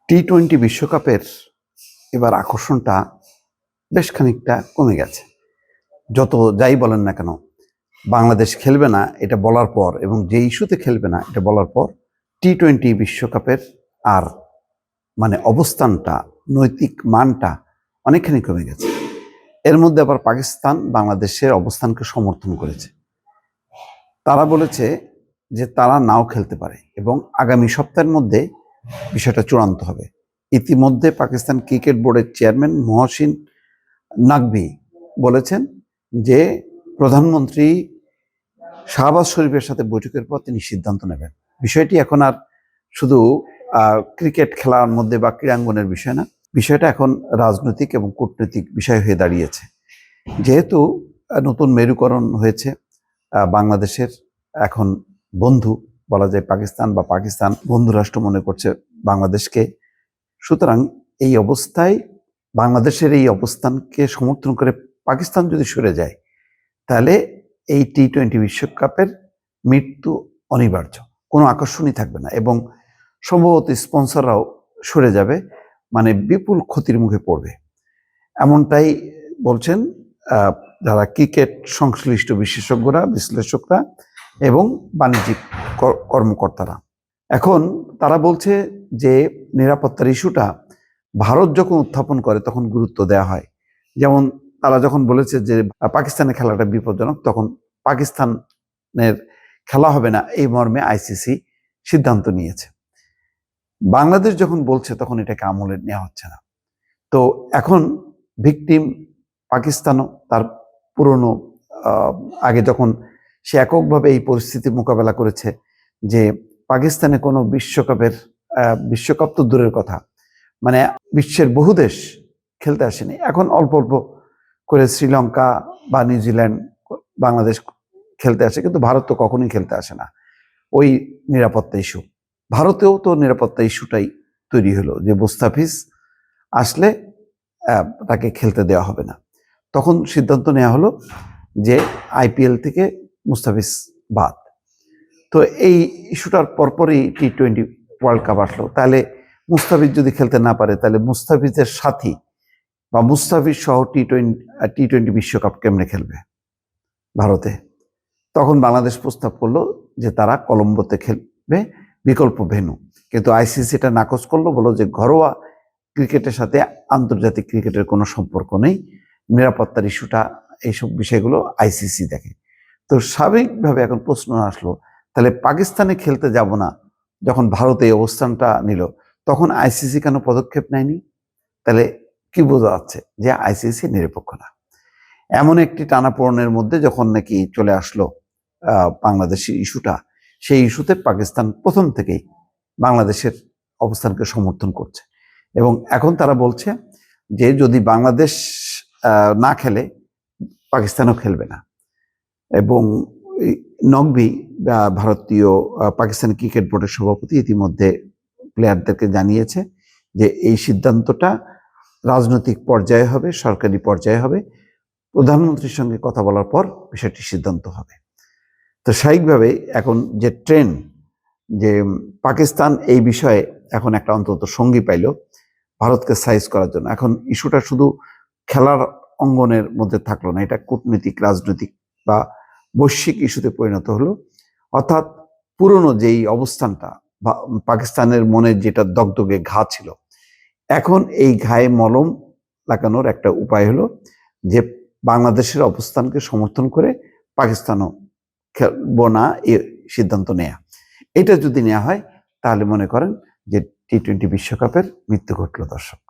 টি-20 বিশ্বকাপের এবার আকর্ষণটা বেশ খানিকটা কমে গেছে। যত যাই বলেন না কেন, বাংলাদেশ খেলবে না এটা বলার পর এবং যে ইস্যুতে খেলবে না এটা বলার পর টি-20 বিশ্বকাপের আর অবস্থানটা, নৈতিক মানটা অনেকখানি কমে গেছে। এর মধ্যে আবার পাকিস্তান বাংলাদেশের অবস্থানকে সমর্থন করেছে। তারা বলেছে যে তারা নাও খেলতে পারে এবং আগামী সপ্তাহের মধ্যে বিষয়টা চূড়ান্ত হবে। ইতিমধ্যে পাকিস্তান ক্রিকেট বোর্ডের চেয়ারম্যান মহসিন নাকভি বলেছেন যে প্রধানমন্ত্রী শাহবাজ শরীফের সাথে বৈঠকের পর তিনি সিদ্ধান্ত নেবেন। বিষয়টি এখন আর শুধু ক্রিকেট খেলার মধ্যে বা ক্রীড়াঙ্গনের বিষয় না, বিষয়টা এখন রাজনৈতিক এবং কূটনৈতিক বিষয় হয়ে দাঁড়িয়েছে। যেহেতু নতুন মেরুকরণ হয়েছে, বাংলাদেশের এখন বন্ধু বলা যায় পাকিস্তান, বা পাকিস্তান বন্ধু রাষ্ট্র মনে করছে বাংলাদেশকে। সুতরাং এই অবস্থায় বাংলাদেশের এই অবস্থানকে সমর্থন করে পাকিস্তান যদি সরে যায়, তাহলে এই টি-20 বিশ্বকাপের মৃত্যু অনিবার্য, কোনো আকর্ষণই থাকবে না এবং সম্ভবত স্পন্সররাও সরে যাবে, বিপুল ক্ষতির মুখে পড়বে, এমনটাই বলছেন যারা ক্রিকেট সংশ্লিষ্ট বিশেষজ্ঞরা, বিশ্লেষকরা এবং বাণিজ্যিক কর্মকর্তারা। এখন তারা বলছে যে নিরাপত্তার ইস্যুটা ভারত যখন উত্থাপন করে তখন গুরুত্ব দেওয়া হয়। যেমন তারা যখন বলেছে যে পাকিস্তানের খেলাটা বিপজ্জনক, তখন পাকিস্তানের খেলা হবে না এই মর্মে আইসিসি সিদ্ধান্ত নিয়েছে। বাংলাদেশ যখন বলছে তখন এটাকে আমলে নেওয়া হচ্ছে না। তো এখন ভিকটিম পাকিস্তানও তার পুরনো আগে যখন সে এককভাবে এই পরিস্থিতি মোকাবেলা করেছে, যে পাকিস্তানে কোনো বিশ্বকাপ তো দূরের কথা, বিশ্বের বহু দেশ খেলতে আসেনি। এখন অল্প অল্প করে শ্রীলঙ্কা বা নিউজিল্যান্ড বাংলাদেশ খেলতে আসে, কিন্তু ভারত তো কখনোই খেলতে আসে না। ওই নিরাপত্তা ইস্যু, ভারতেও তো নিরাপত্তা ইস্যুটাই তৈরি হলো যে মুস্তাফিজ আসলে তাকে খেলতে দেওয়া হবে না। তখন সিদ্ধান্ত নেওয়া হলো যে আইপিএল থেকে মুস্তাফিজ বাদ। তো এই ইস্যুটার পরপরই টি-20 ওয়ার্ল্ড কাপ আসলো। তাহলে মুস্তাফিজ যদি খেলতে না পারে, তাহলে মুস্তাফিজের সাথী বা মুস্তাফিজ সহ টি-20 বিশ্বকাপ কেমনে খেলবে ভারতে? তখন বাংলাদেশ প্রস্তাব করলো যে তারা কলম্বোতে খেলবে, বিকল্প ভেন্যু। কিন্তু আইসিসি এটা নাকচ করলো, বললো যে ঘরোয়া ক্রিকেটের সাথে আন্তর্জাতিক ক্রিকেটের কোনো সম্পর্ক নেই, নিরাপত্তার ইস্যুটা, এইসব বিষয়গুলো আইসিসি দেখে। তো স্বাভাবিকভাবে এখন প্রশ্ন আসলো, তাহলে পাকিস্তানে খেলতে যাব না যখন ভারত এই অবস্থানটা নিল, তখন আইসিসি কেন পদক্ষেপ নেয়নি? তাহলে কি বোঝা যাচ্ছে? যে আইসিসি নিরপেক্ষ না। এমন একটি টানাপোড়েনের মধ্যে যখন নাকি চলে আসলো বাংলাদেশের ইস্যুটা, সেই ইস্যুতে পাকিস্তান প্রথম থেকেই বাংলাদেশের অবস্থানকে সমর্থন করছে এবং এখন তারা বলছে যে যদি বাংলাদেশ না খেলে পাকিস্তানও খেলবে না। এবং নকভি ভারতীয় পাকিস্তান ক্রিকেট বোর্ডের সভাপতি ইতিমধ্যে প্লেয়ারদেরকে জানিয়েছে যে এই সিদ্ধান্তটা রাজনৈতিক পর্যায়ে হবে, সরকারি পর্যায়ে হবে, প্রধানমন্ত্রীর সঙ্গে কথা বলার পর বিষয়টি সিদ্ধান্ত হবে। তো স্বাভাবিকভাবে এখন যে ট্রেন্ড, যে পাকিস্তান এই বিষয়ে এখন একটা অন্তত সঙ্গী পাইল ভারতকে সাইজ করার জন্য। এখন ইস্যুটা শুধু খেলার অঙ্গনের মধ্যে থাকলো না, এটা কূটনৈতিক, রাজনৈতিক বা বৈশ্বিক ইস্যুতে পরিণত হলো। অর্থাৎ পুরনো যেই অবস্থানটা, পাকিস্তানের মনে যেটা দগদগে ঘা ছিল, এখন এই ঘায়ে মলম লাগানোর একটা উপায় হলো যে বাংলাদেশের অবস্থানকে সমর্থন করে পাকিস্তানও খেলবো না এই সিদ্ধান্ত নেয়া। এটা যদি নেওয়া হয়, তাহলে মনে করেন যে টি-20 বিশ্বকাপের মৃত্যু ঘটল। দর্শক।